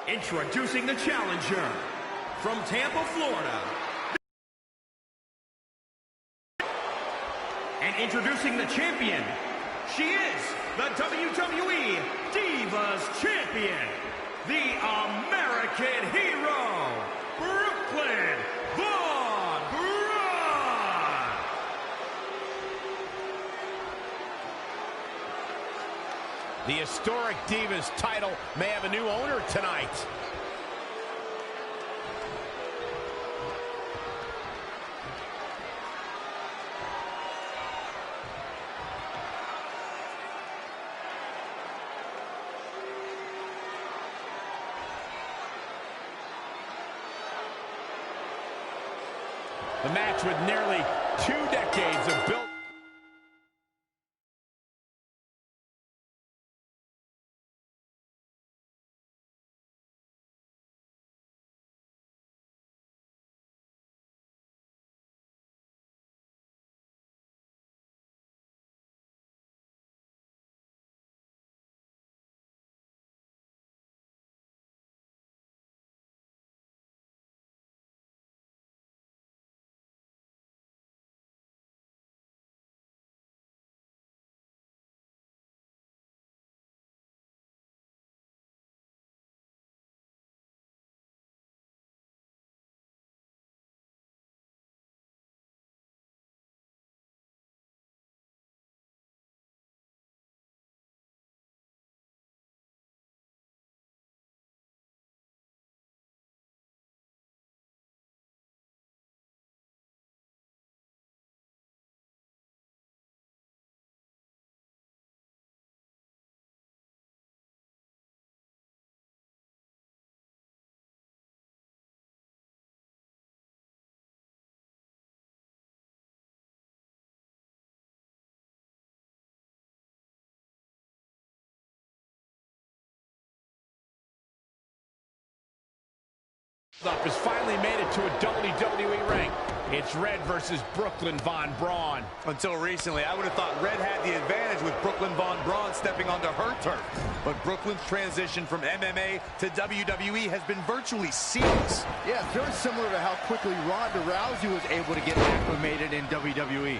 Introducing the challenger from Tampa, Florida. And introducing the champion. She is the WWE Divas Champion, the American Hero, Brooklyn Von Braun. The historic Divas title may have a new owner tonight. The match with nearly 2 decades of built. Has finally made it to a WWE ring. It's Red versus Brooklyn Von Braun. Until recently, I would have thought Red had the advantage with Brooklyn Von Braun stepping onto her turf. But Brooklyn's transition from MMA to WWE has been virtually seamless. Yeah, it's very similar to how quickly Ronda Rousey was able to get acclimated in WWE.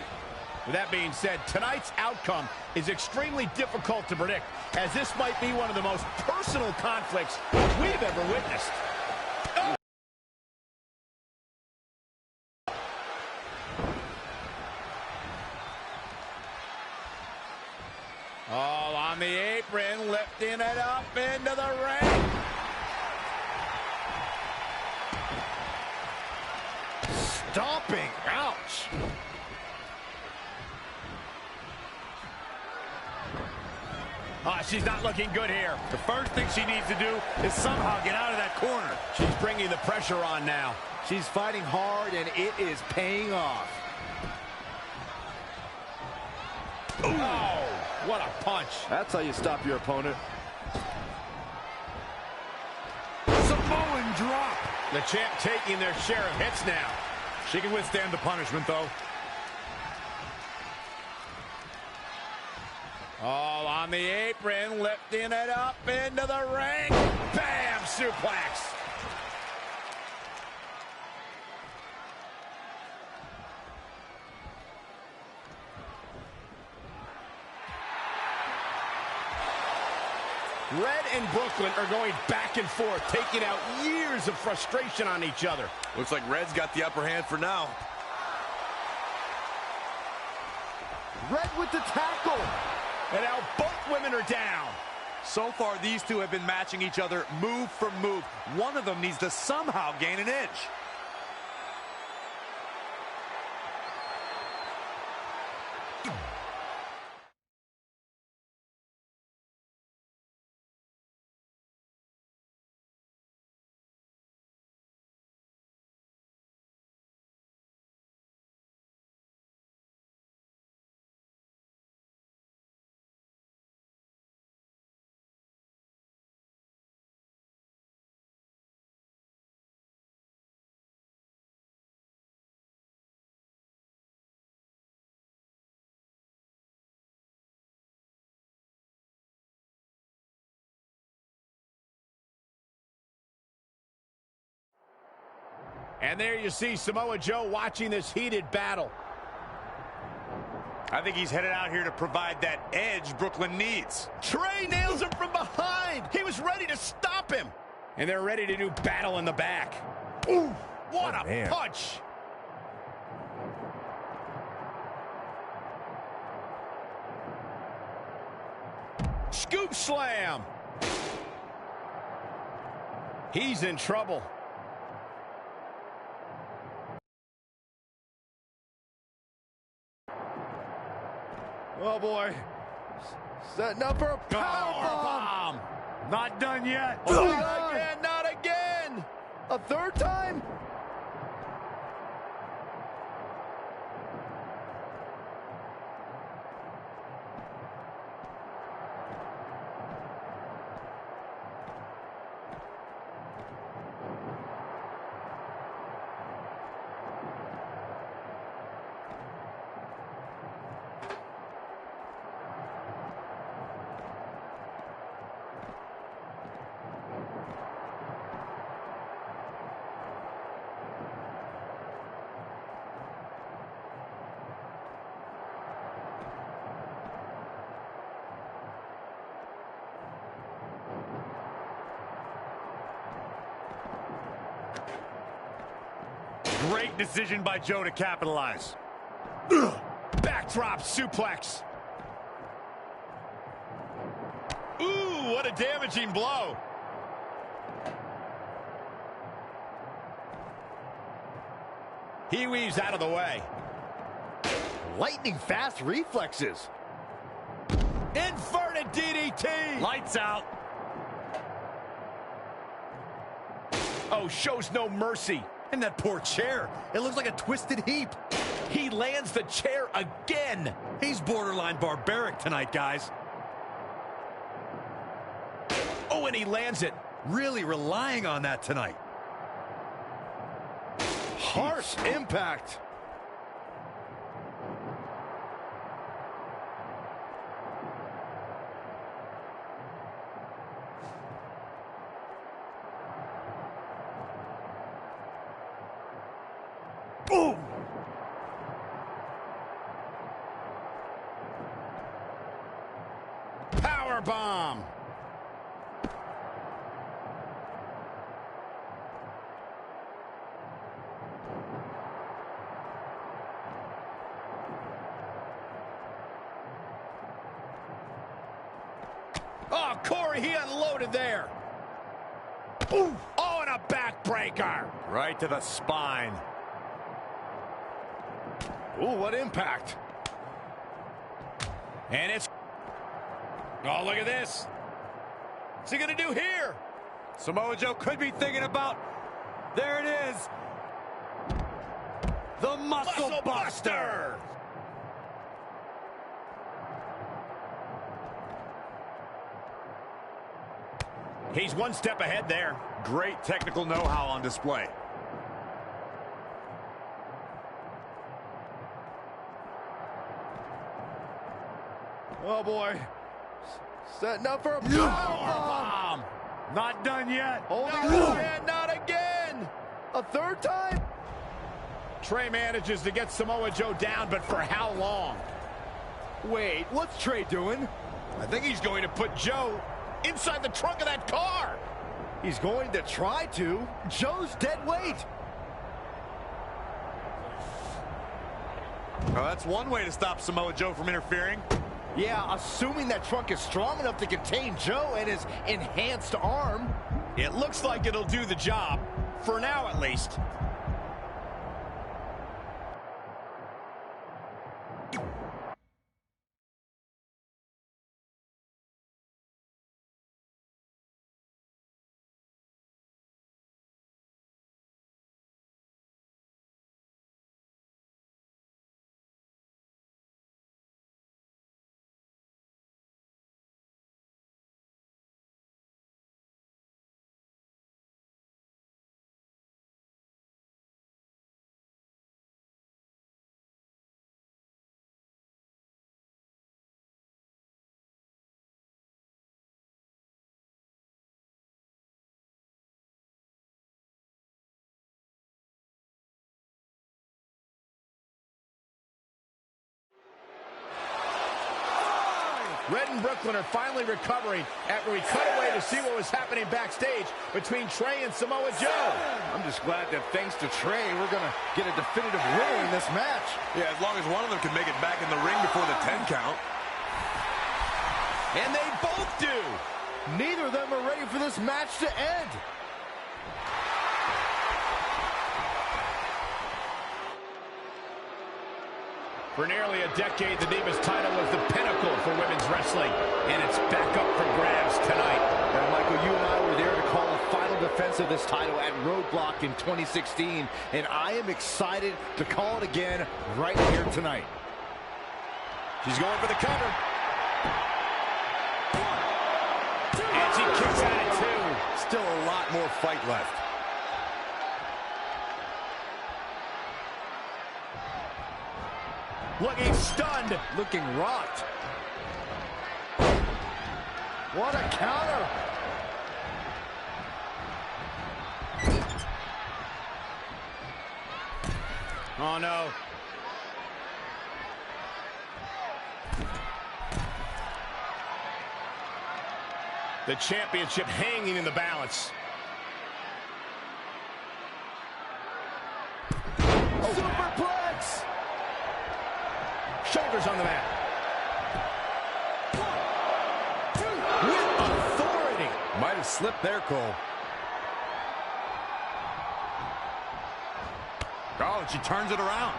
With that being said, tonight's outcome is extremely difficult to predict, as this might be one of the most personal conflicts we've ever witnessed. All on the apron, lifting it up into the ring. Stomping. Ouch. She's not looking good here. The first thing she needs to do is somehow get out of that corner. She's bringing the pressure on now. She's fighting hard, and it is paying off. Ooh. Oh, what a punch. That's how you stop your opponent. Samoan drop. The champ taking their share of hits now. She can withstand the punishment, though. All on the apron, lifting it up into the ring. Bam! Suplex. Red and Brooklyn are going back and forth, taking out years of frustration on each other. Looks like Red's got the upper hand for now. Red with the tackle. And now both women are down. So far, these two have been matching each other move for move. One of them needs to somehow gain an edge. And there you see Samoa Joe watching this heated battle. I think he's headed out here to provide that edge Brooklyn needs. Trey nails him from behind. He was ready to stop him. And they're ready to do battle in the back. Ooh, what a punch. Scoop slam. He's in trouble. Oh, boy. Setting up for a powerbomb. Not done yet. Oh, not again, not again. A third time? Great decision by Joe to capitalize. Backdrop suplex. Ooh, what a damaging blow. He weaves out of the way. Lightning fast reflexes. Inverted DDT. Lights out. Oh, shows no mercy. And that poor chair. It looks like a twisted heap. He lands the chair again. He's borderline barbaric tonight, guys. Oh, and he lands it. Really relying on that tonight. Harsh impact. Boom! Power bomb. Oh, Corey, he unloaded there. Ooh. Oh, and a backbreaker. Right to the spine. Ooh, what impact. And it's... Oh, look at this. What's he going to do here? Samoa Joe could be thinking about... There it is. The Muscle Buster. He's one step ahead there. Great technical know-how on display. Oh, boy. Setting up for a powerbomb. Not done yet. Holding Not on. again, not again. A third time? Trey manages to get Samoa Joe down, but for how long? Wait, what's Trey doing? I think he's going to put Joe inside the trunk of that car. He's going to try to. Joe's dead weight. Well, that's one way to stop Samoa Joe from interfering. Yeah, assuming that trunk is strong enough to contain Joe and his enhanced arm. It looks like it'll do the job, for now at least. Red and Brooklyn are finally recovering after we cut away to see what was happening backstage between Trey and Samoa Joe. I'm just glad that thanks to Trey, we're going to get a definitive winner in this match. Yeah, as long as one of them can make it back in the ring before the 10 count. And they both do. Neither of them are ready for this match to end. For nearly a decade, the Divas title was the pinnacle for women's wrestling, and it's back up for grabs tonight. Now, Michael, you and I were there to call the final defense of this title at Roadblock in 2016, and I am excited to call it again right here tonight. She's going for the cover. And she kicks at it, too. Still a lot more fight left. Looking stunned. Looking rocked. What a counter. Oh, no. The championship hanging in the balance. Superplex. Shoulders on the mat. With authority. Might have slipped there, Cole. Oh, and she turns it around.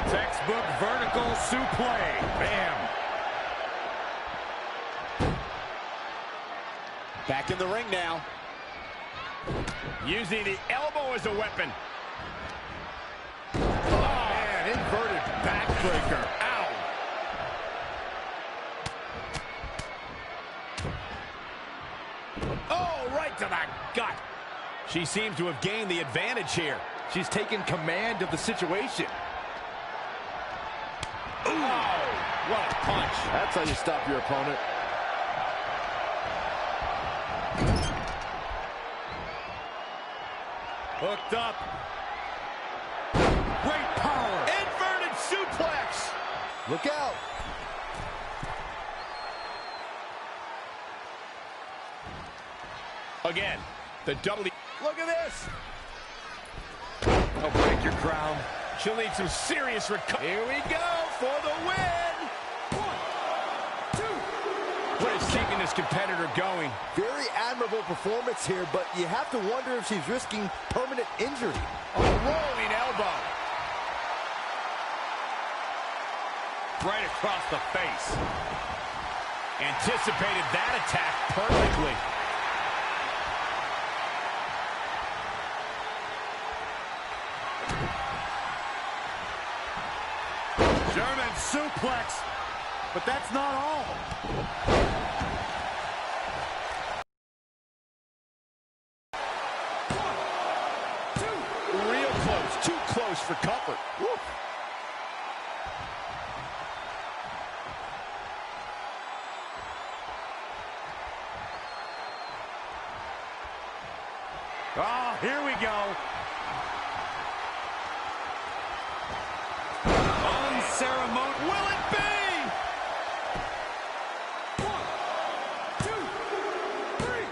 Textbook vertical suplex. Bam. Back in the ring now. Using the elbow as a weapon. Oh, man, inverted backbreaker. Ow. Oh, right to the gut. She seems to have gained the advantage here. She's taken command of the situation. Oh, what a punch. That's how you stop your opponent. Hooked up. Great power. Inverted suplex. Look out. Again, the W. Look at this. Don't break your crown. She'll need some serious recovery. Here we go for the win. 1, 2. What is keeping this competitor going? Very admirable performance here, but you have to wonder if she's risking permanent injury. A rolling elbow. Right across the face. Anticipated that attack perfectly. German suplex, but that's not all. Real close, too close for comfort. Woo. Oh, here we go. Unceremonious. Will it be? 1, 2, 3.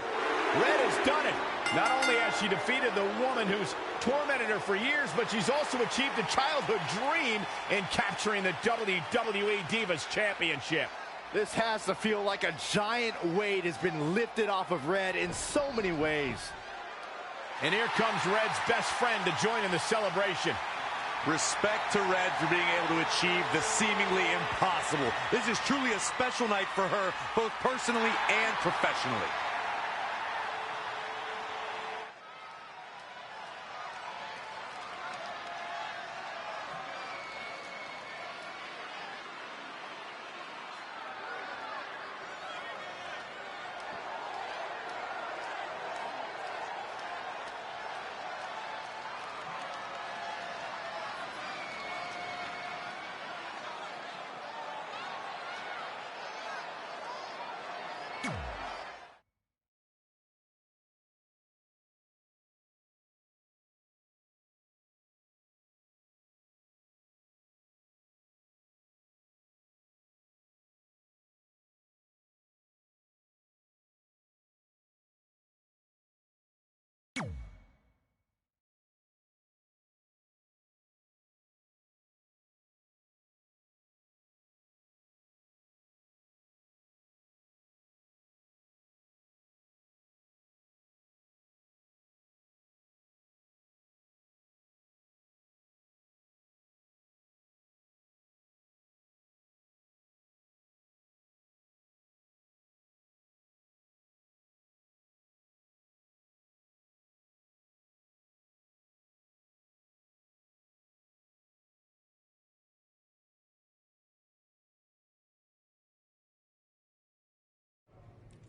Red has done it. Not only has she defeated the woman who's tormented her for years, but she's also achieved a childhood dream in capturing the WWE Divas Championship. This has to feel like a giant weight has been lifted off of Red in so many ways. And here comes Red's best friend to join in the celebration. Respect to Red for being able to achieve the seemingly impossible. This is truly a special night for her, both personally and professionally.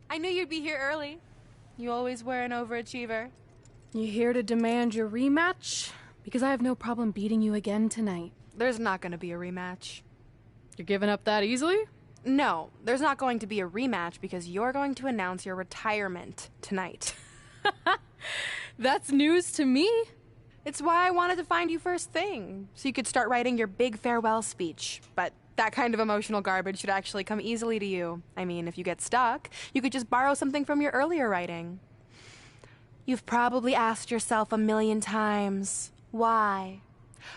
I knew you'd be here early. You always were an overachiever. You here to demand your rematch? Because I have no problem beating you again tonight. There's not going to be a rematch. You're giving up that easily? No, there's not going to be a rematch because you're going to announce your retirement tonight. That's news to me. It's why I wanted to find you first thing, so you could start writing your big farewell speech. But that kind of emotional garbage should actually come easily to you. I mean, if you get stuck, you could just borrow something from your earlier writing. You've probably asked yourself a million times, why?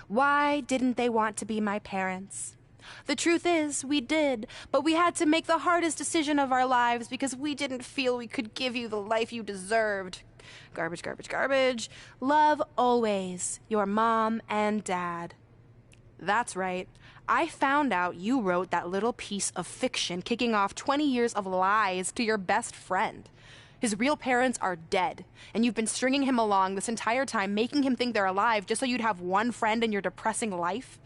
Why didn't they want to be my parents? The truth is, we did, but we had to make the hardest decision of our lives because we didn't feel we could give you the life you deserved. Garbage, garbage, garbage. Love always, your mom and dad. That's right. I found out you wrote that little piece of fiction kicking off 20 years of lies to your best friend. His real parents are dead, and you've been stringing him along this entire time, making him think they're alive just so you'd have one friend in your depressing life.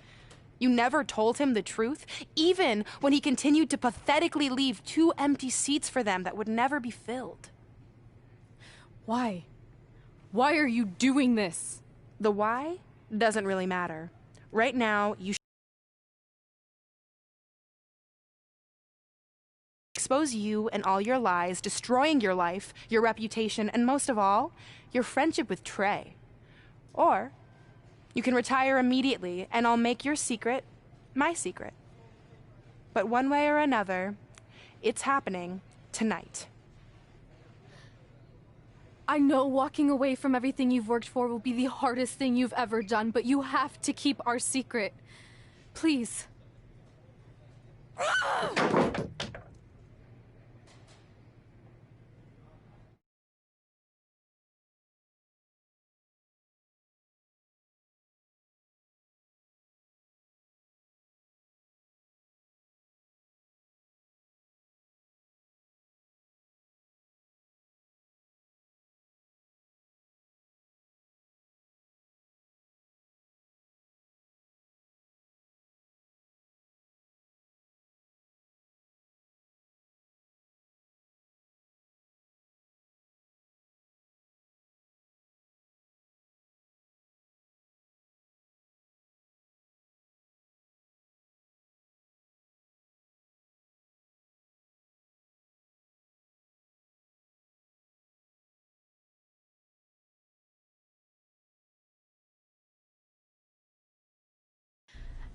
You never told him the truth, even when he continued to pathetically leave 2 empty seats for them that would never be filled. Why? Why are you doing this? The why doesn't really matter. Right now, you expose you and all your lies, destroying your life, your reputation, and most of all, your friendship with Trey. Or you can retire immediately, and I'll make your secret my secret. But one way or another, it's happening tonight. I know walking away from everything you've worked for will be the hardest thing you've ever done, but you have to keep our secret. Please.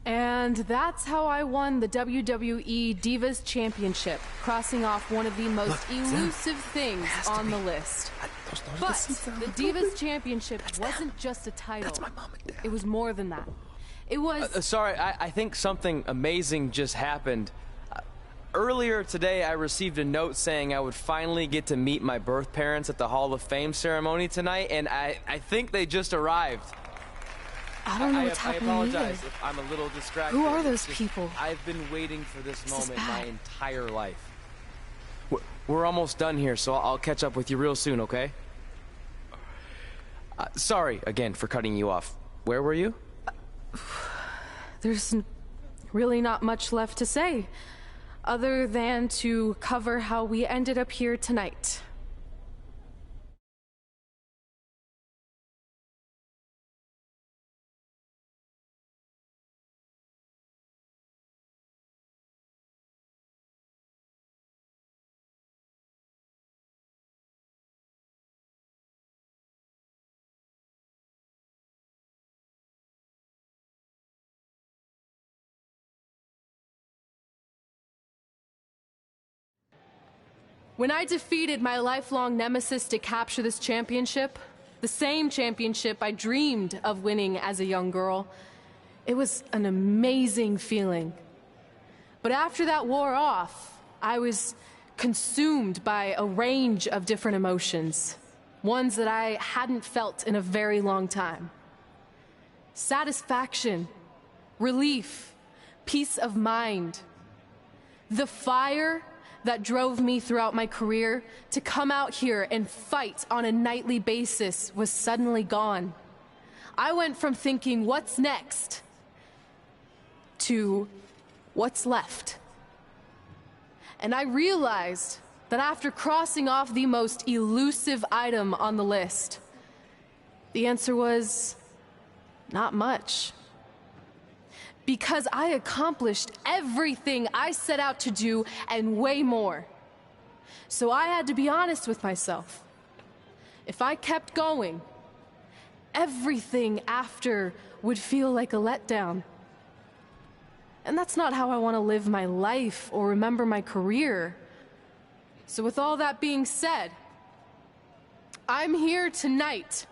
And that's how I won the WWE Divas Championship, crossing off one of the most elusive things on the list. But the Divas Championship wasn't just a title. That's my mom and dad. It was more than that. It was... Sorry, I think something amazing just happened. Earlier today, I received a note saying I would finally get to meet my birth parents at the Hall of Fame ceremony tonight, and I think they just arrived. I don't know what's happening. I apologize if I'm a little distracted. Who are those people? I've been waiting for this moment my entire life. We're almost done here, so I'll catch up with you real soon, okay? Sorry, again, for cutting you off. Where were you? There's really not much left to say, other than to cover how we ended up here tonight. When I defeated my lifelong nemesis to capture this championship, the same championship I dreamed of winning as a young girl, it was an amazing feeling. But after that wore off, I was consumed by a range of different emotions, ones that I hadn't felt in a very long time. Satisfaction, relief, peace of mind. The fire that drove me throughout my career to come out here and fight on a nightly basis was suddenly gone. I went from thinking, what's next, to what's left. And I realized that after crossing off the most elusive item on the list, the answer was not much. Because I accomplished everything I set out to do and way more. So I had to be honest with myself. If I kept going, everything after would feel like a letdown. And that's not how I want to live my life or remember my career. So with all that being said, I'm here tonight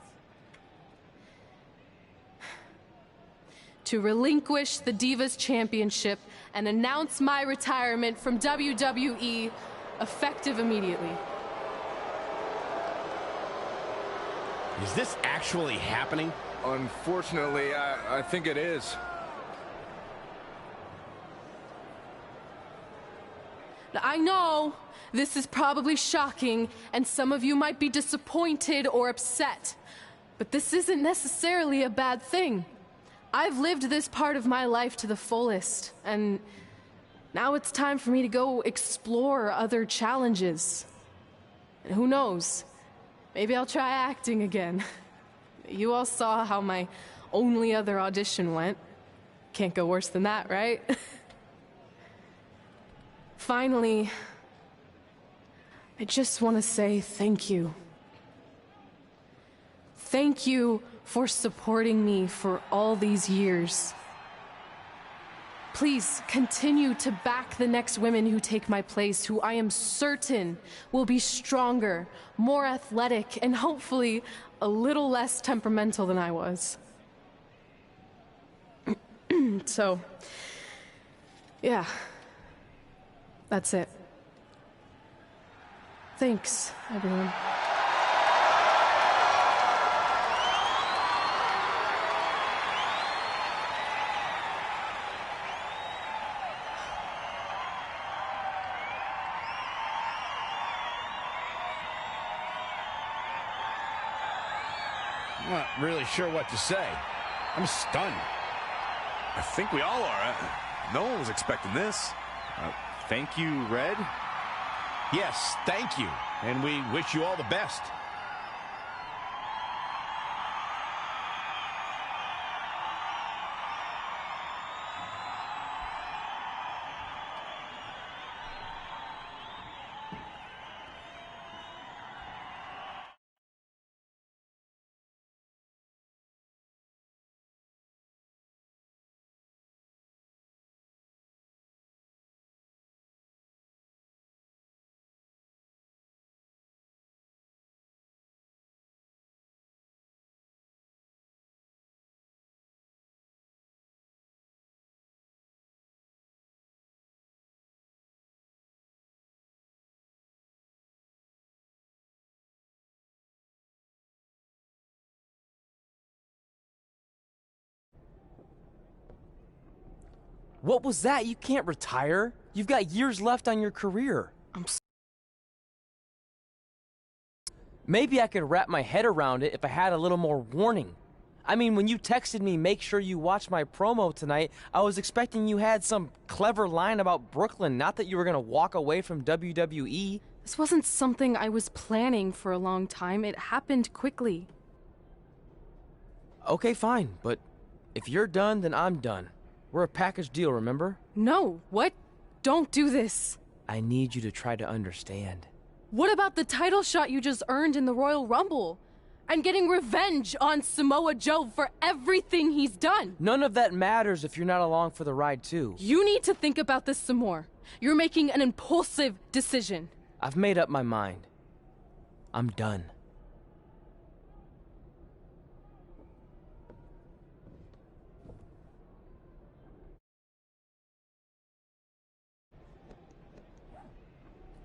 to relinquish the Divas Championship and announce my retirement from WWE effective immediately. Is this actually happening? Unfortunately, I think it is. Now, I know this is probably shocking, and some of you might be disappointed or upset, but this isn't necessarily a bad thing. I've lived this part of my life to the fullest, and now it's time for me to go explore other challenges. And who knows, maybe I'll try acting again. You all saw how my only other audition went. Can't go worse than that, right? Finally, I just want to say thank you. Thank you for supporting me for all these years. Please continue to back the next women who take my place, who I am certain will be stronger, more athletic, and hopefully a little less temperamental than I was. So, yeah, that's it. Thanks, everyone. I'm not really sure what to say. I'm stunned. I think we all are. No one was expecting this. Thank you, Red. Yes, thank you. And we wish you all the best. What was that? You can't retire. You've got years left on your career. Maybe I could wrap my head around it if I had a little more warning. I mean, when you texted me, make sure you watch my promo tonight, I was expecting you had some clever line about Brooklyn, not that you were going to walk away from WWE. This wasn't something I was planning for a long time. It happened quickly. Okay, fine, but if you're done, then I'm done. We're a package deal, remember? No, what? Don't do this. I need you to try to understand. What about the title shot you just earned in the Royal Rumble? And getting revenge on Samoa Joe for everything he's done? None of that matters if you're not along for the ride, too. You need to think about this some more. You're making an impulsive decision. I've made up my mind. I'm done.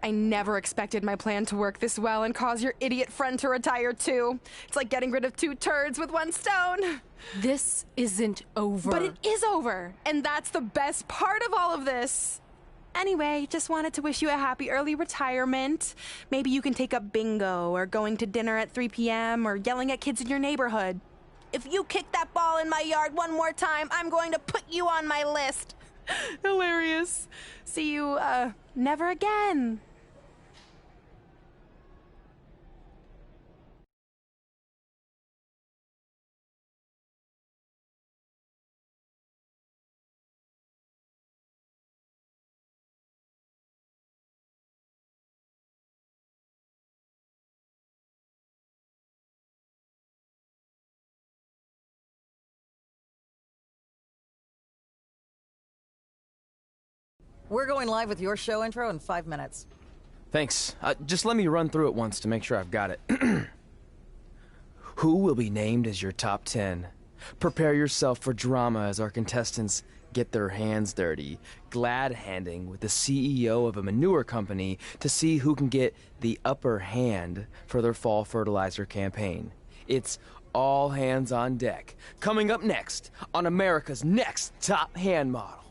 I never expected my plan to work this well and cause your idiot friend to retire too. It's like getting rid of 2 turds with 1 stone. This isn't over. But it is over, and that's the best part of all of this. Anyway, just wanted to wish you a happy early retirement. Maybe you can take up bingo or going to dinner at 3 p.m. or yelling at kids in your neighborhood. If you kick that ball in my yard one more time, I'm going to put you on my list. Hilarious. See you, never again. We're going live with your show intro in 5 minutes. Thanks. Just let me run through it once to make sure I've got it. Who will be named as your top 10? Prepare yourself for drama as our contestants get their hands dirty, glad-handing with the CEO of a manure company to see who can get the upper hand for their fall fertilizer campaign. It's all hands on deck. Coming up next on America's Next Top Hand Model.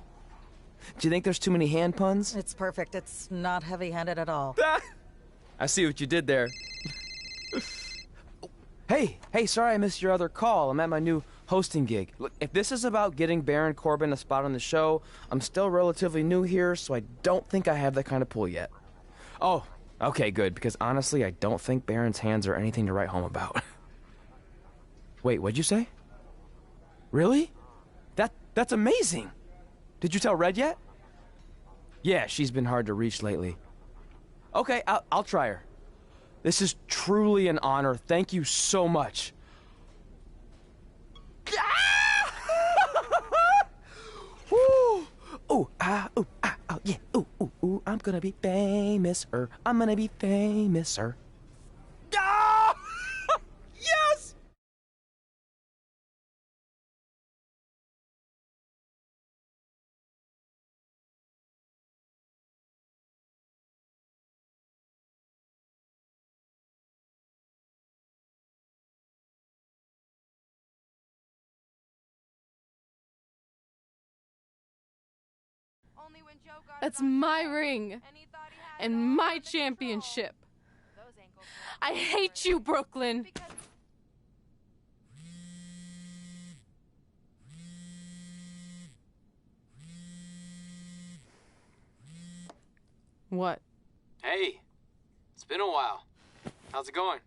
Do you think there's too many hand puns? It's perfect. It's not heavy-handed at all. I see what you did there. Hey, sorry I missed your other call. I'm at my new hosting gig. Look, if this is about getting Baron Corbin a spot on the show, I'm still relatively new here, so I don't think I have that kind of pull yet. Oh, okay, good, because honestly, I don't think Baron's hands are anything to write home about. Wait, what'd you say? Really? That's amazing! Did you tell Red yet? Yeah, she's been hard to reach lately. Okay, I'll try her. This is truly an honor. Thank you so much. Ooh, yeah. Ooh, I'm gonna be famous, I'm gonna be famous, Ah! Yes! That's my ring and my championship. I hate you, Brooklyn. What? Hey, it's been a while. How's it going?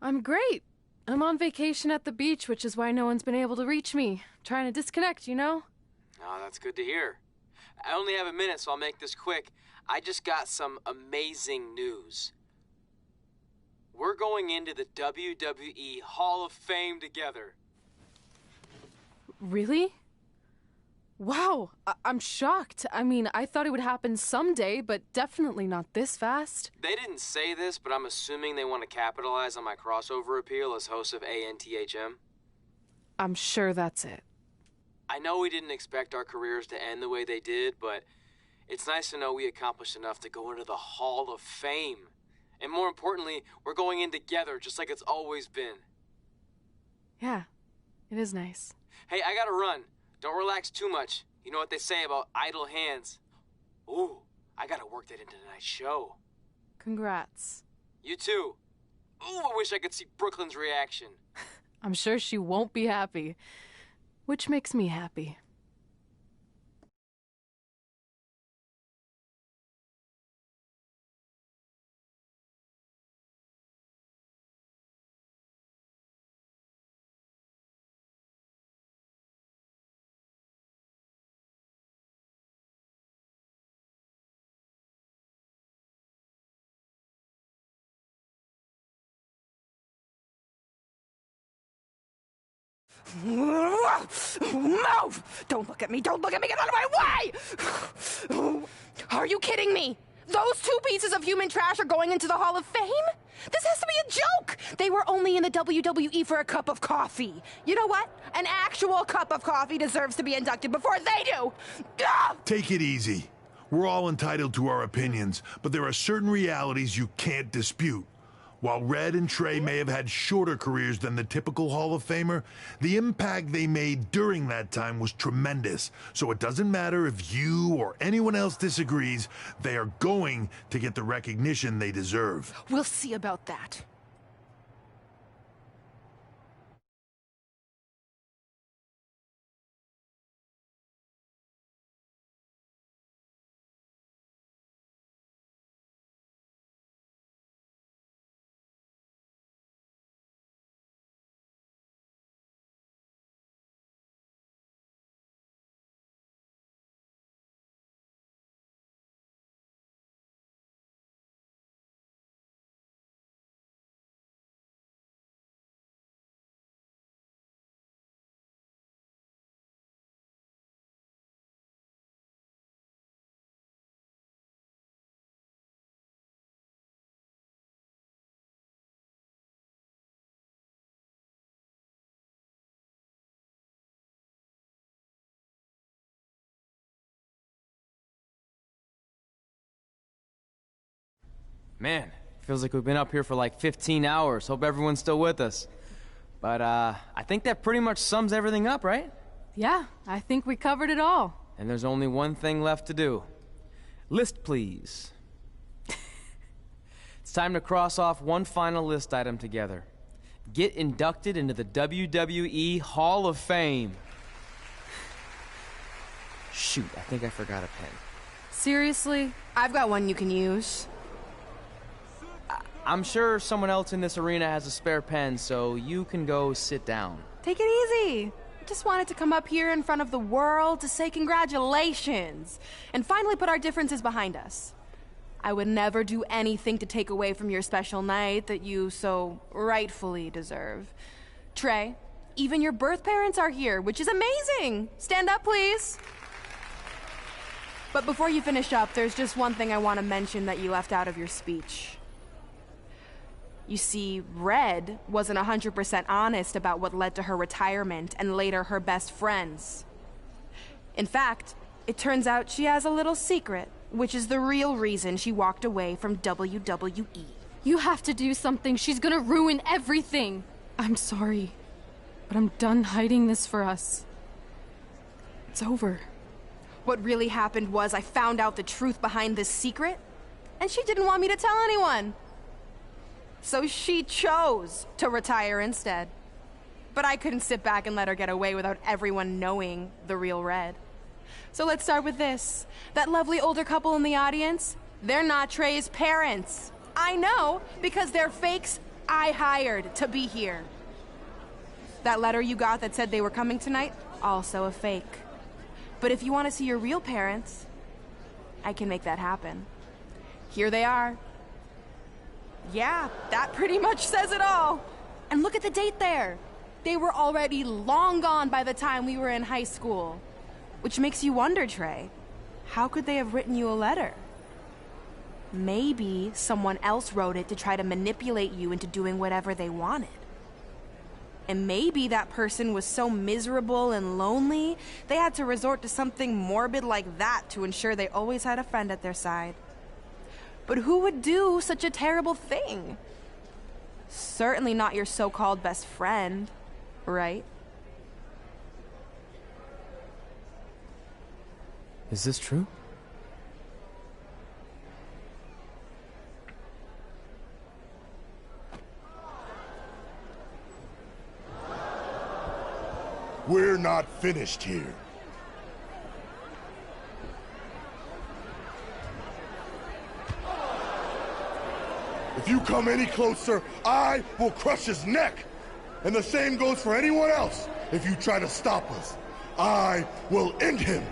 I'm great. I'm on vacation at the beach, which is why no one's been able to reach me. Trying to disconnect, you know? Oh, that's good to hear. I only have a minute, so I'll make this quick. I just got some amazing news. We're going into the WWE Hall of Fame together. Really? Wow, I'm shocked. I mean, I thought it would happen someday, but definitely not this fast. They didn't say this, but I'm assuming they want to capitalize on my crossover appeal as host of ANTHM. I'm sure that's it. I know we didn't expect our careers to end the way they did, but it's nice to know we accomplished enough to go into the Hall of Fame. And more importantly, we're going in together, just like it's always been. Yeah, it is nice. Hey, I gotta run. Don't relax too much. You know what they say about idle hands. Ooh, I gotta work that into tonight's show. Congrats. You too. Ooh, I wish I could see Brooklyn's reaction. I'm sure she won't be happy, which makes me happy. Move! Don't look at me! Don't look at me! Get out of my way! Are you kidding me? Those two pieces of human trash are going into the Hall of Fame? This has to be a joke! They were only in the WWE for a cup of coffee. You know what? An actual cup of coffee deserves to be inducted before they do! Take it easy. We're all entitled to our opinions, but there are certain realities you can't dispute. While Red and Trey may have had shorter careers than the typical Hall of Famer, the impact they made during that time was tremendous. So it doesn't matter if you or anyone else disagrees, they are going to get the recognition they deserve. We'll see about that. Man, feels like we've been up here for like 15 hours. Hope everyone's still with us. But, I think that pretty much sums everything up, right? Yeah, I think we covered it all. And there's only one thing left to do. List, please. It's time to cross off one final list item together. Get inducted into the WWE Hall of Fame. Shoot, I think I forgot a pen. Seriously? I've got one you can use. I'm sure someone else in this arena has a spare pen, so you can go sit down. Take it easy. I just wanted to come up here in front of the world to say congratulations and finally put our differences behind us. I would never do anything to take away from your special night that you so rightfully deserve. Trey, even your birth parents are here, which is amazing. Stand up, please. But before you finish up, there's just one thing I want to mention that you left out of your speech. You see, Red wasn't 100% honest about what led to her retirement and later her best friends. In fact, it turns out she has a little secret, which is the real reason she walked away from WWE. You have to do something. She's gonna ruin everything. I'm sorry, but I'm done hiding this for us. It's over. What really happened was I found out the truth behind this secret, and she didn't want me to tell anyone. So she chose to retire instead. But I couldn't sit back and let her get away without everyone knowing the real Red. So let's start with this. That lovely older couple in the audience, they're not Trey's parents. I know, because they're fakes I hired to be here. That letter you got that said they were coming tonight, also a fake. But if you want to see your real parents, I can make that happen. Here they are. Yeah, that pretty much says it all. And look at the date there. They were already long gone by the time we were in high school. Which makes you wonder, Trey, how could they have written you a letter? Maybe someone else wrote it to try to manipulate you into doing whatever they wanted. And maybe that person was so miserable and lonely, they had to resort to something morbid like that to ensure they always had a friend at their side. But who would do such a terrible thing? Certainly not your so-called best friend, right? Is this true? We're not finished here. If you come any closer, I will crush his neck. And the same goes for anyone else. If you try to stop us, I will end him.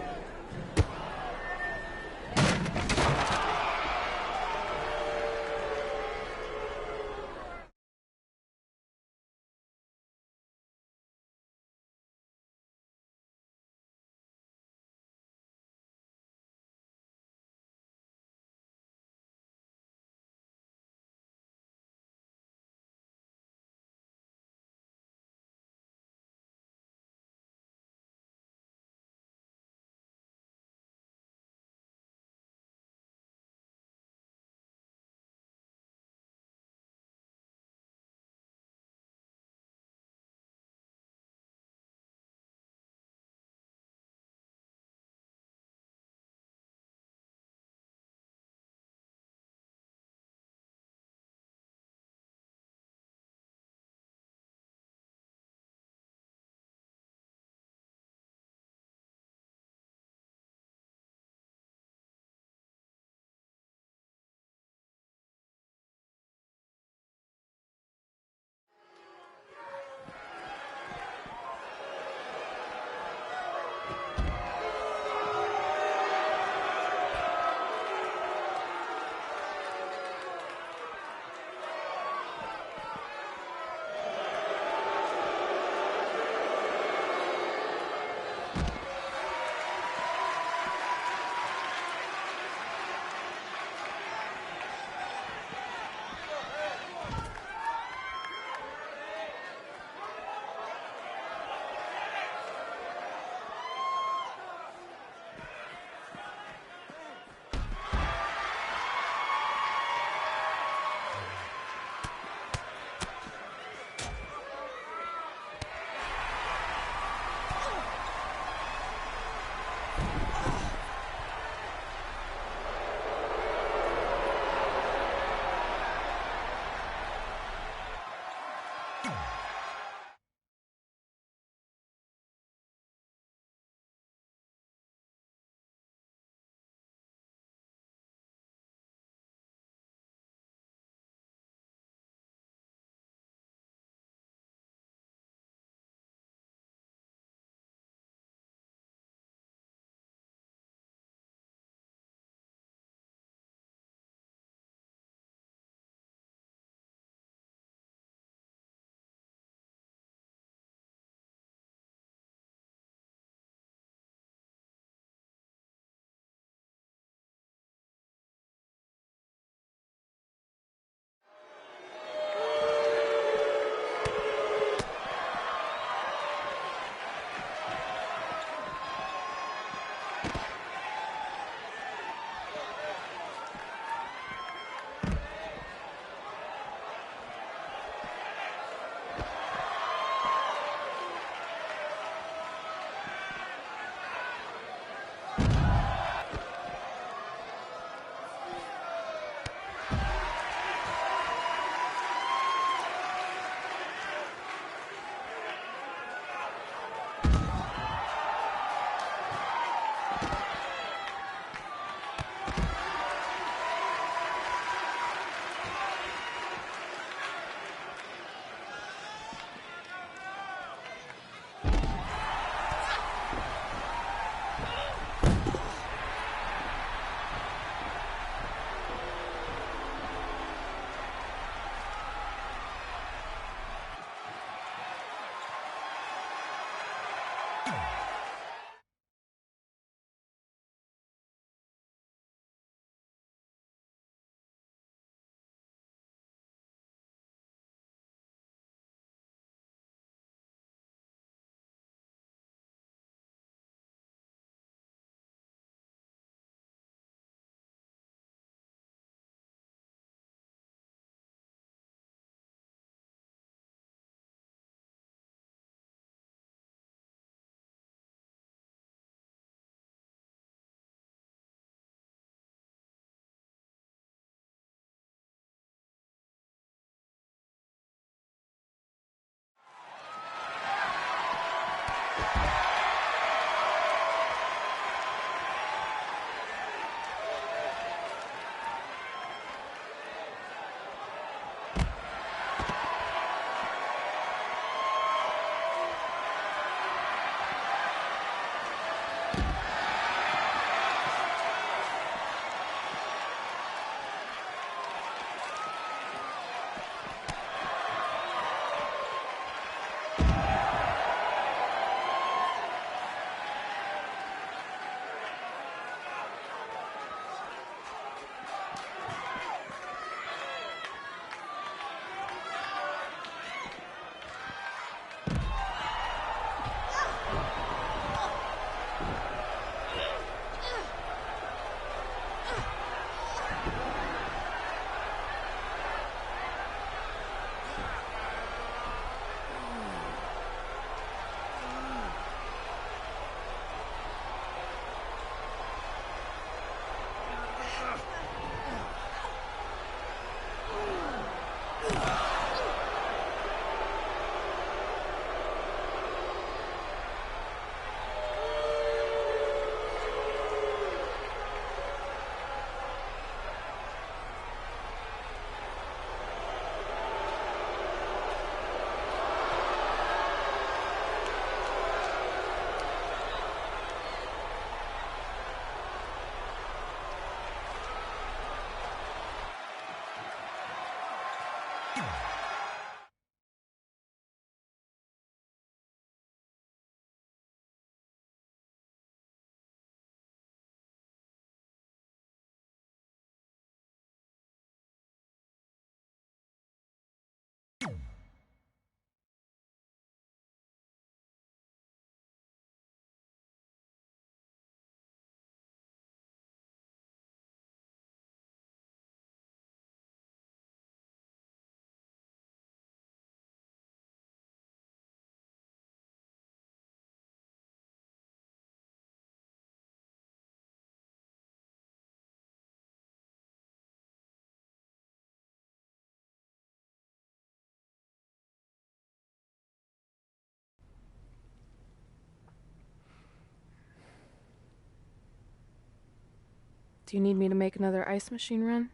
Do you need me to make another ice machine run?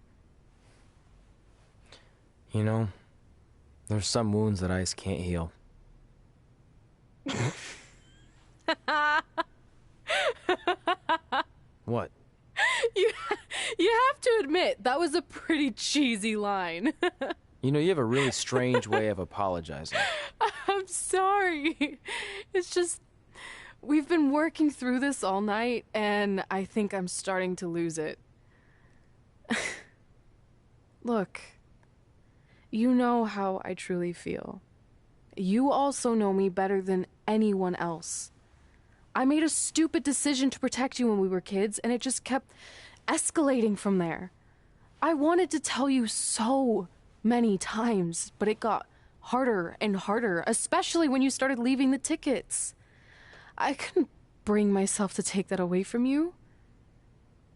You know, there's some wounds that ice can't heal. What? You have to admit, that was a pretty cheesy line. You know, you have a really strange way of apologizing. I'm sorry. It's just, we've been working through this all night, and I think I'm starting to lose it. Look, you know how I truly feel. You also know me better than anyone else. I made a stupid decision to protect you when we were kids, and it just kept escalating from there. I wanted to tell you so many times, but it got harder and harder, especially when you started leaving the tickets. I couldn't bring myself to take that away from you.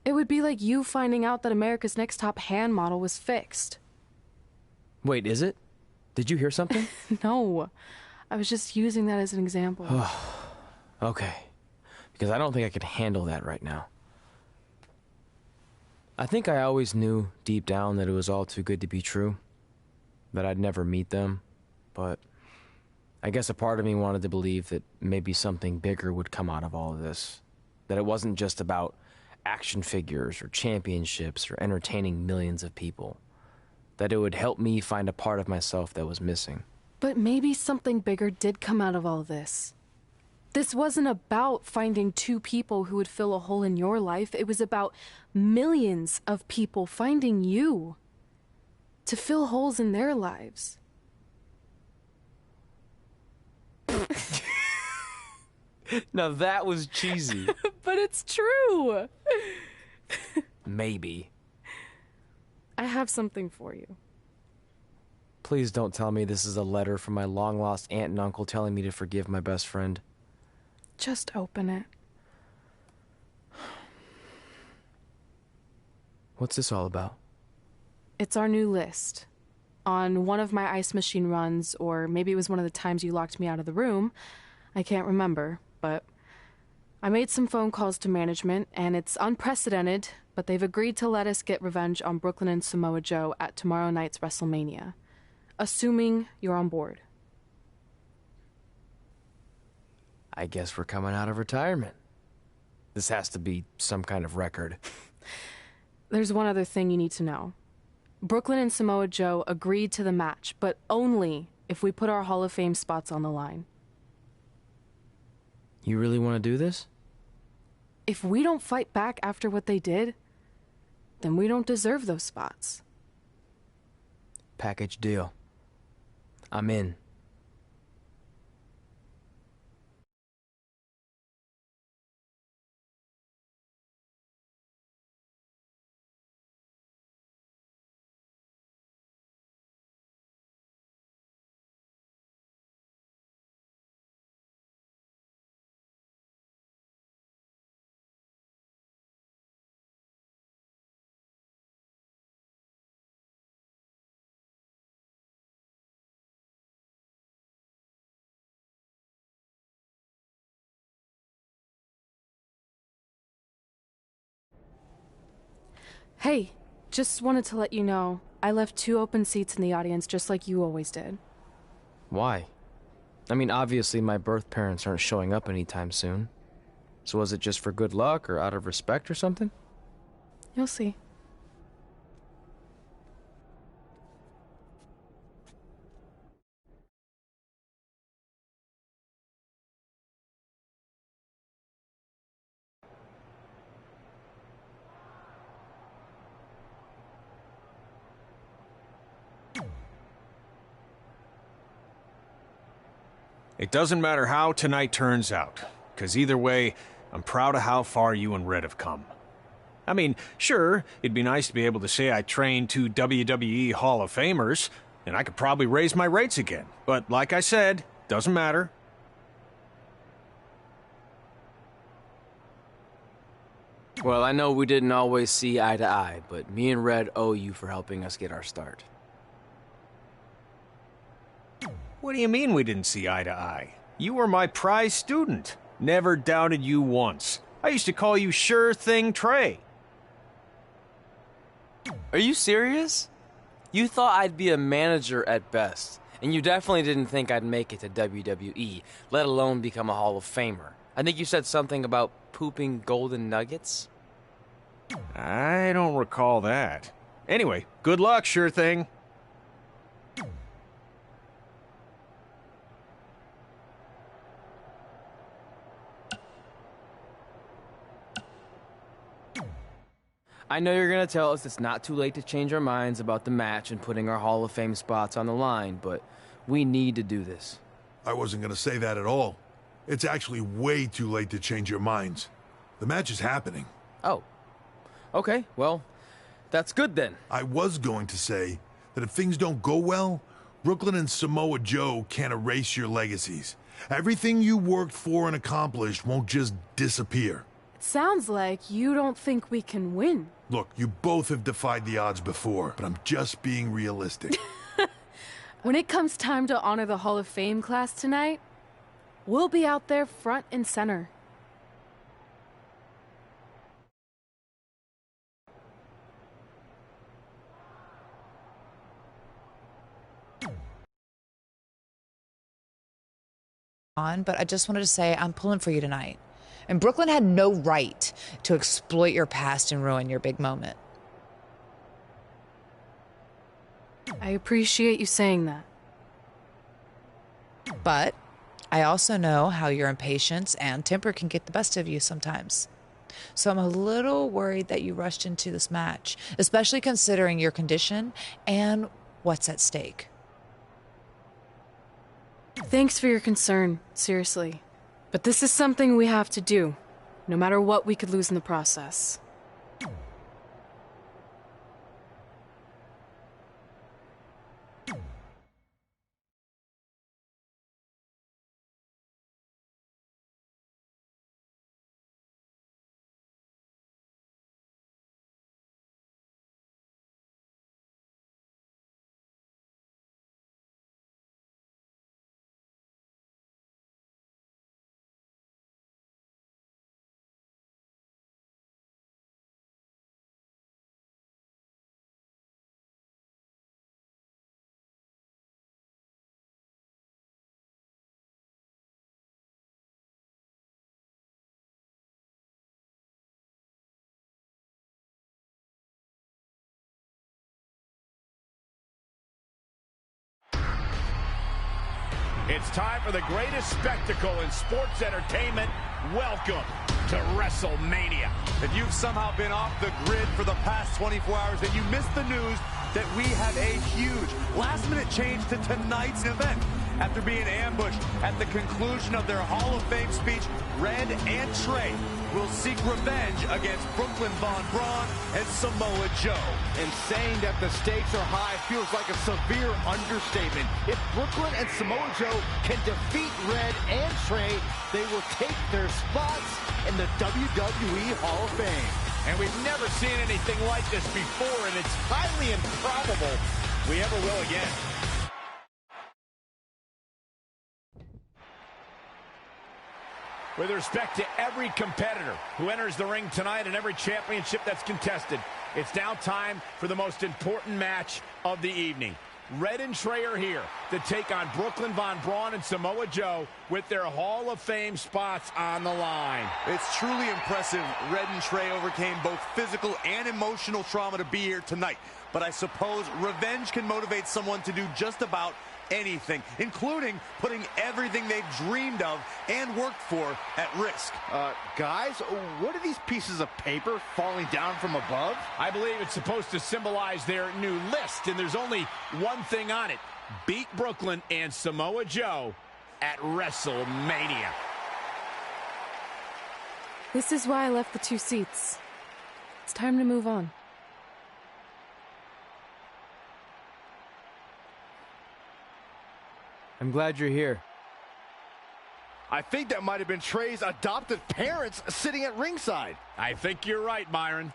It would be like you finding out that America's Next Top hand model was fixed. Wait, is it? Did you hear something? No, I was just using that as an example. Okay, because I don't think I could handle that right now. I think I always knew deep down that it was all too good to be true, that I'd never meet them, but I guess a part of me wanted to believe that maybe something bigger would come out of all of this, that it wasn't just about action figures or championships or entertaining millions of people, that it would help me find a part of myself that was missing. But maybe something bigger did come out of all this. This wasn't about finding two people who would fill a hole in your life. It was about millions of people finding you to fill holes in their lives. Now that was cheesy. But it's true. Maybe. I have something for you. Please don't tell me this is a letter from my long-lost aunt and uncle telling me to forgive my best friend. Just open it. What's this all about? It's our new list. On one of my ice machine runs, or maybe it was one of the times you locked me out of the room, I can't remember. but I made some phone calls to management, and it's unprecedented, but they've agreed to let us get revenge on Brooklyn and Samoa Joe at tomorrow night's WrestleMania, assuming you're on board. I guess we're coming out of retirement. This has to be some kind of record. There's one other thing you need to know. Brooklyn and Samoa Joe agreed to the match, but only if we put our Hall of Fame spots on the line. You really want to do this? If we don't fight back after what they did, then we don't deserve those spots. Package deal. I'm in. Hey, just wanted to let you know, I left 2 open seats in the audience just like you always did. Why? I mean, obviously my birth parents aren't showing up anytime soon. So was it just for good luck or out of respect or something? You'll see. It doesn't matter how tonight turns out, because either way, I'm proud of how far you and Red have come. I mean, sure, it'd be nice to be able to say I trained 2 WWE Hall of Famers, and I could probably raise my rates again. But like I said, doesn't matter. Well, I know we didn't always see eye to eye, but me and Red owe you for helping us get our start. What do you mean we didn't see eye to eye? You were my prize student. Never doubted you once. I used to call you Sure Thing Trey. Are you serious? You thought I'd be a manager at best, and you definitely didn't think I'd make it to WWE, let alone become a Hall of Famer. I think you said something about pooping golden nuggets? I don't recall that. Anyway, good luck, Sure Thing. I know you're gonna tell us it's not too late to change our minds about the match and putting our Hall of Fame spots on the line, but we need to do this. I wasn't going to say that at all. It's actually way too late to change your minds. The match is happening. Oh. Okay, well, that's good then. I was going to say that if things don't go well, Brooklyn and Samoa Joe can't erase your legacies. Everything you worked for and accomplished won't just disappear. It sounds like you don't think we can win. Look, you both have defied the odds before, but I'm just being realistic. When it comes time to honor the Hall of Fame class tonight, we'll be out there front and center. But I just wanted to say I'm pulling for you tonight. And Brooklyn had no right to exploit your past and ruin your big moment. I appreciate you saying that. But I also know how your impatience and temper can get the best of you sometimes. So I'm a little worried that you rushed into this match, especially considering your condition and what's at stake. Thanks for your concern, seriously. But this is something we have to do, no matter what we could lose in the process. It's time for the greatest spectacle in sports entertainment. Welcome to WrestleMania. If you've somehow been off the grid for the past 24 hours, then you missed the news that we have a huge last-minute change to tonight's event. After being ambushed at the conclusion of their Hall of Fame speech, Red and Trey will seek revenge against Brooklyn Von Braun and Samoa Joe. And saying that the stakes are high feels like a severe understatement. If Brooklyn and Samoa Joe can defeat Red and Trey, they will take their spots in the WWE Hall of Fame. And we've never seen anything like this before, and it's highly improbable we ever will again. With respect to every competitor who enters the ring tonight and every championship that's contested, it's now time for the most important match of the evening. Red and Trey are here to take on Brooklyn Von Braun and Samoa Joe with their Hall of Fame spots on the line. It's truly impressive Red and Trey overcame both physical and emotional trauma to be here tonight. But I suppose revenge can motivate someone to do just about anything, including putting everything they've dreamed of and worked for at risk. Guys, what are these pieces of paper falling down from above? I believe it's supposed to symbolize their new list, and there's only one thing on it. Beat Brooklyn and Samoa Joe at WrestleMania. This is why I left the 2 seats. It's time to move on. I'm glad you're here. I think that might have been Trey's adopted parents sitting at ringside. I think you're right, Myron.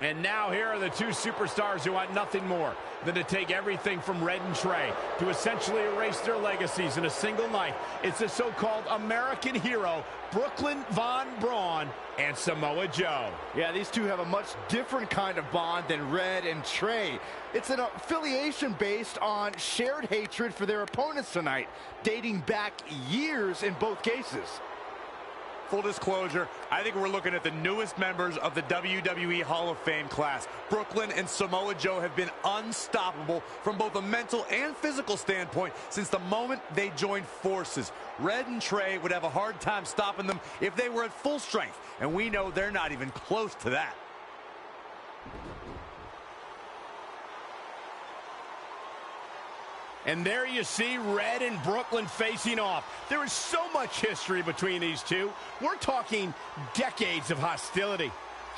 And now here are the 2 superstars who want nothing more than to take everything from Red and Trey to essentially erase their legacies in a single night. It's the so-called American hero, Brooklyn Von Braun and Samoa Joe. Yeah, these two have a much different kind of bond than Red and Trey. It's an affiliation based on shared hatred for their opponents tonight, dating back years in both cases. Full disclosure, I think we're looking at the newest members of the WWE Hall of Fame class. Brooklyn and Samoa Joe have been unstoppable from both a mental and physical standpoint since the moment they joined forces. Red and Trey would have a hard time stopping them if they were at full strength, and we know they're not even close to that. And there you see Red and Brooklyn facing off. There is so much history between these two. We're talking decades of hostility.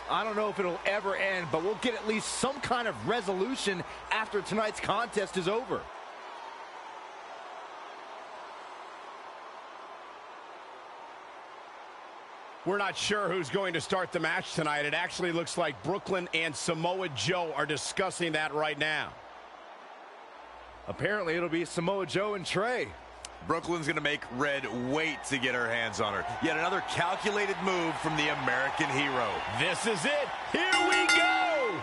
I don't know if it'll ever end, but we'll get at least some kind of resolution after tonight's contest is over. We're not sure who's going to start the match tonight. It actually looks like Brooklyn and Samoa Joe are discussing that right now. Apparently, it'll be Samoa Joe and Trey. Brooklyn's going to make Red wait to get her hands on her. Yet another calculated move from the American hero. This is it. Here we go.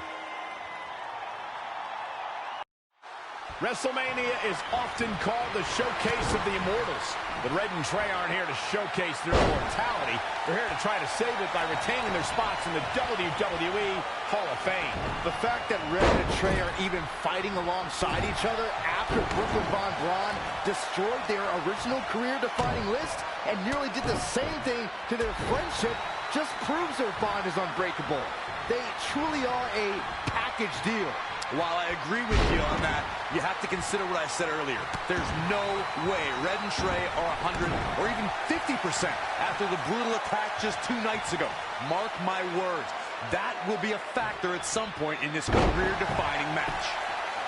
WrestleMania is often called the showcase of the immortals. But Red and Trey aren't here to showcase their immortality. They're here to try to save it by retaining their spots in the WWE Hall of Fame. The fact that Red and Trey are even fighting alongside each other after Brooklyn Von Braun destroyed their original career-defining list and nearly did the same thing to their friendship just proves their bond is unbreakable. They truly are a package deal. while I agree with you on that, you have to consider what I said earlier. There's no way Red and Trey are 100 or even 50% after the brutal attack just 2 nights ago. Mark my words, that will be a factor at some point in this career-defining match.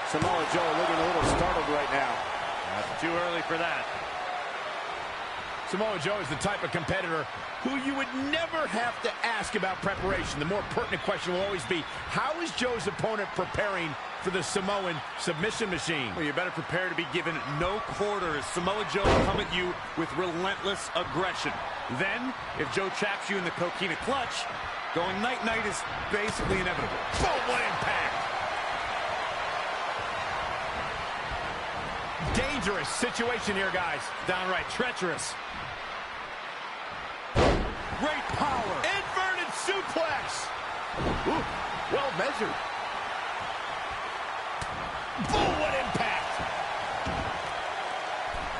Samoa Joe looking a little startled right now. That's too early for that. Samoa Joe is the type of competitor who you would never have to ask about preparation. The more pertinent question will always be, how is Joe's opponent preparing for the Samoan submission machine? Well, you better prepare to be given no quarters. Samoa Joe will come at you with relentless aggression. Then, if Joe traps you in the coquina clutch, going night-night is basically inevitable. Boom, what impact! Dangerous situation here, guys. Downright treacherous. Great power. Inverted suplex. Ooh, well measured. Boom, what impact.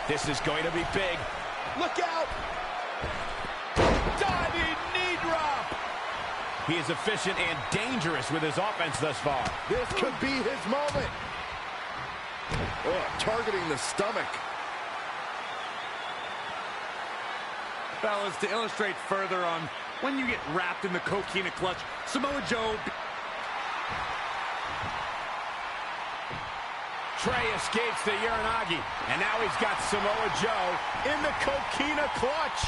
This is going to be big. Look out. Diving knee drop. He is efficient and dangerous with his offense thus far. This could be his moment. Oh, targeting the stomach. Fellas, to illustrate further on when you get wrapped in the coquina clutch, Samoa Joe... Trey escapes the Uranagi, and now he's got Samoa Joe in the coquina clutch.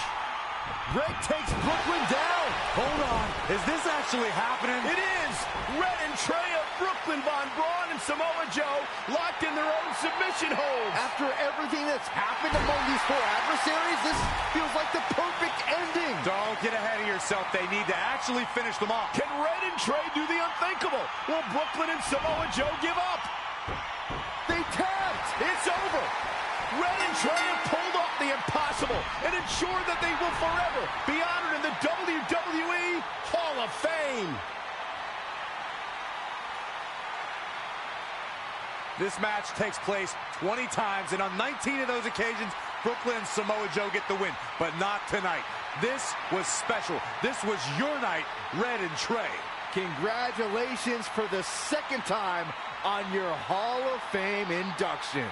Red takes Brooklyn down. Hold on, is this actually happening? It is. Red and Trey of Brooklyn, Von Braun, and Samoa Joe locked in their own submission holds. After everything that's happened among these 4 adversaries, this feels like the perfect ending. Don't get ahead of yourself. They need to actually finish them off. Can Red and Trey do the unthinkable? Will Brooklyn and Samoa Joe give up? They tapped. It's over. Red and Trey have pulled off the impossible and ensured that they will forever be honored in the WWE Hall of Fame. This match takes place 20 times, and on 19 of those occasions, Brooklyn and Samoa Joe get the win, but not tonight. This was special. This was your night, Red and Trey. Congratulations for the 2nd time on your Hall of Fame induction.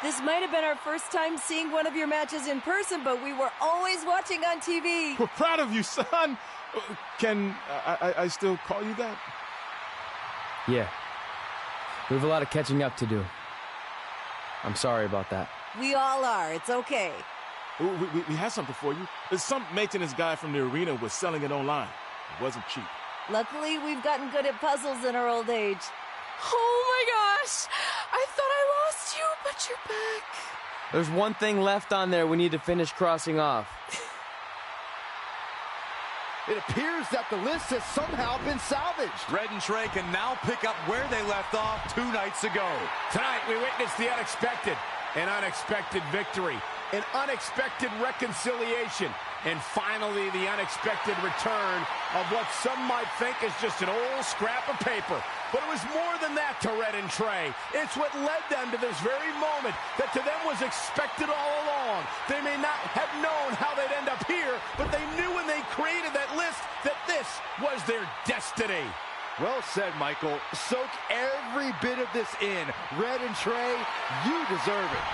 This might have been our first time seeing one of your matches in person, but we were always watching on TV. We're proud of you, son. Can I still call you that? Yeah. We have a lot of catching up to do. I'm sorry about that. We all are. It's okay. We have something for you. Some maintenance guy from the arena was selling it online. It wasn't cheap. Luckily, we've gotten good at puzzles in our old age. Oh my gosh! I thought I lost you, but you're back. There's one thing left on there we need to finish crossing off. It appears that the list has somehow been salvaged. Red and Trey can now pick up where they left off 2 nights ago. Tonight, we witnessed the unexpected, an unexpected victory, an unexpected reconciliation, and finally the unexpected return of what some might think is just an old scrap of paper. But it was more than that to Red and Trey. It's what led them to this very moment that to them was expected all along. They may not have known how they'd end up here, but they knew when they created that list that this was their destiny. Well said, Michael. Soak every bit of this in. Red and Trey, you deserve it.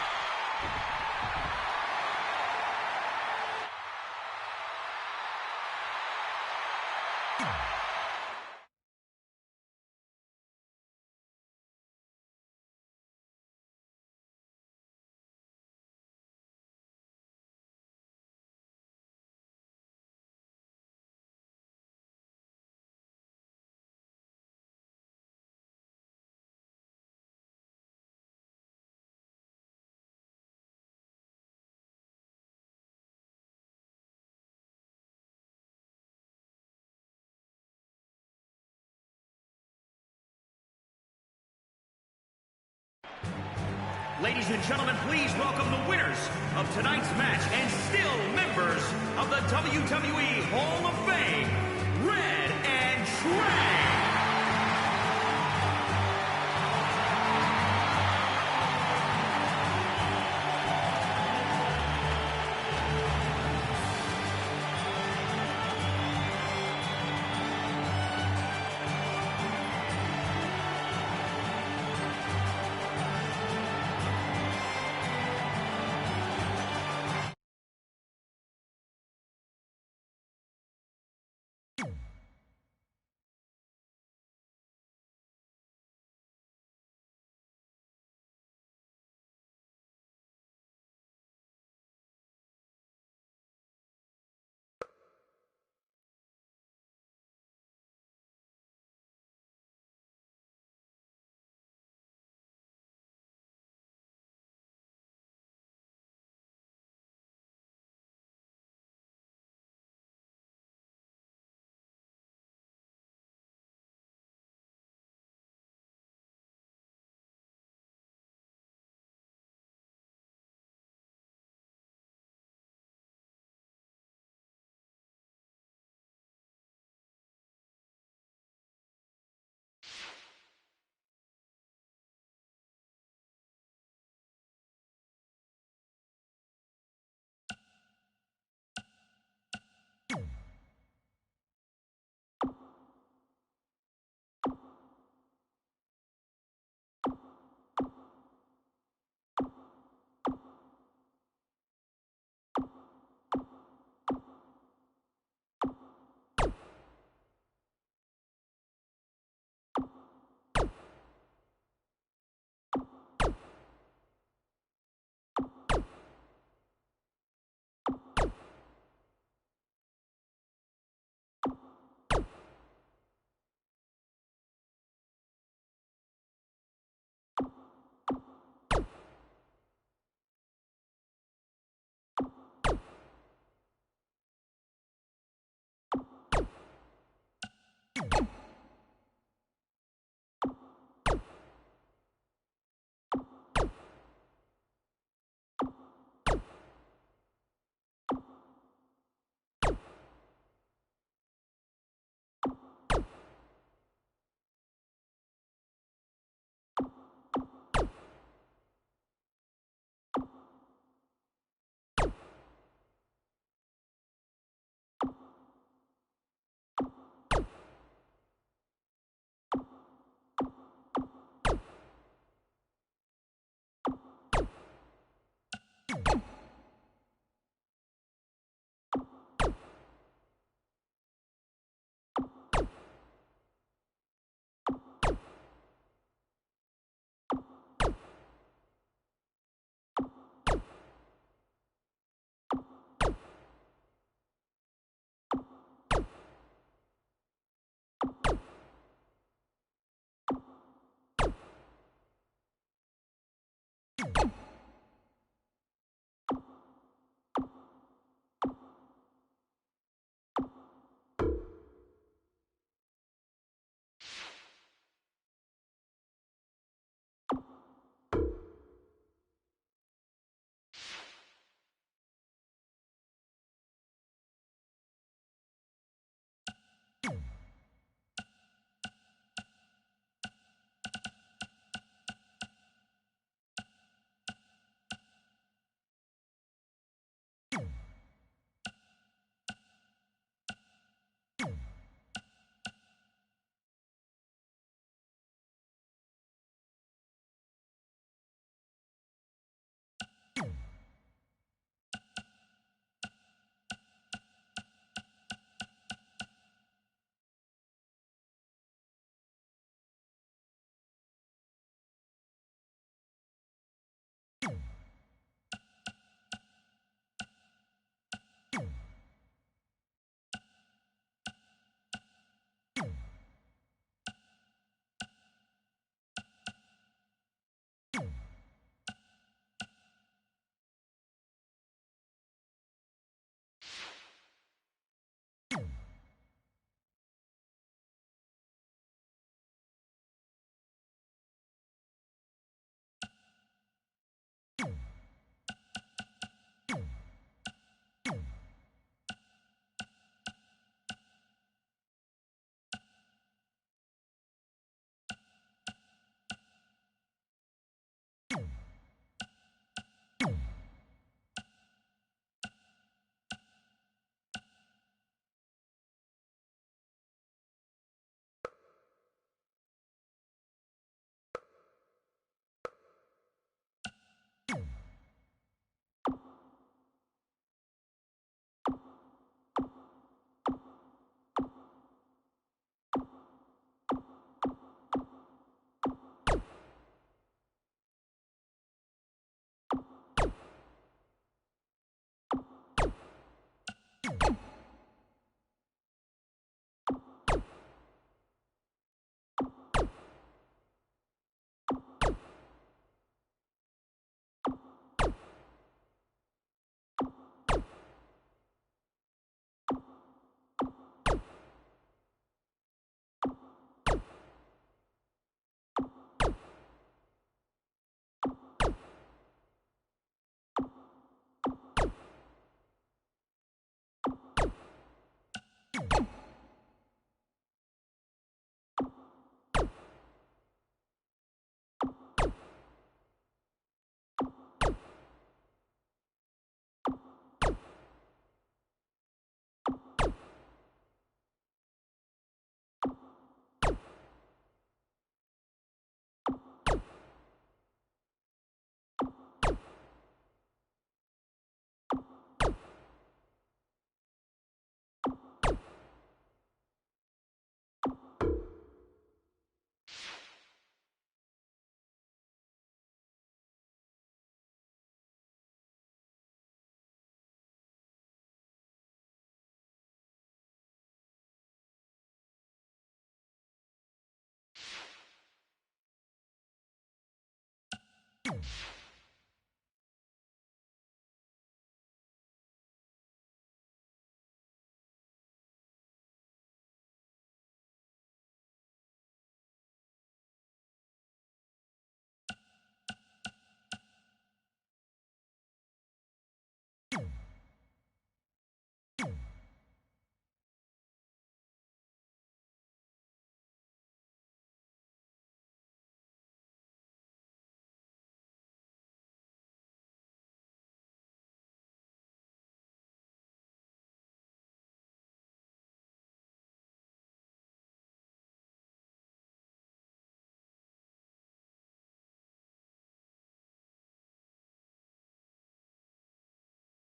Ladies and gentlemen, please welcome the winners of tonight's match and still members of the WWE Hall of Fame, Red and Trey.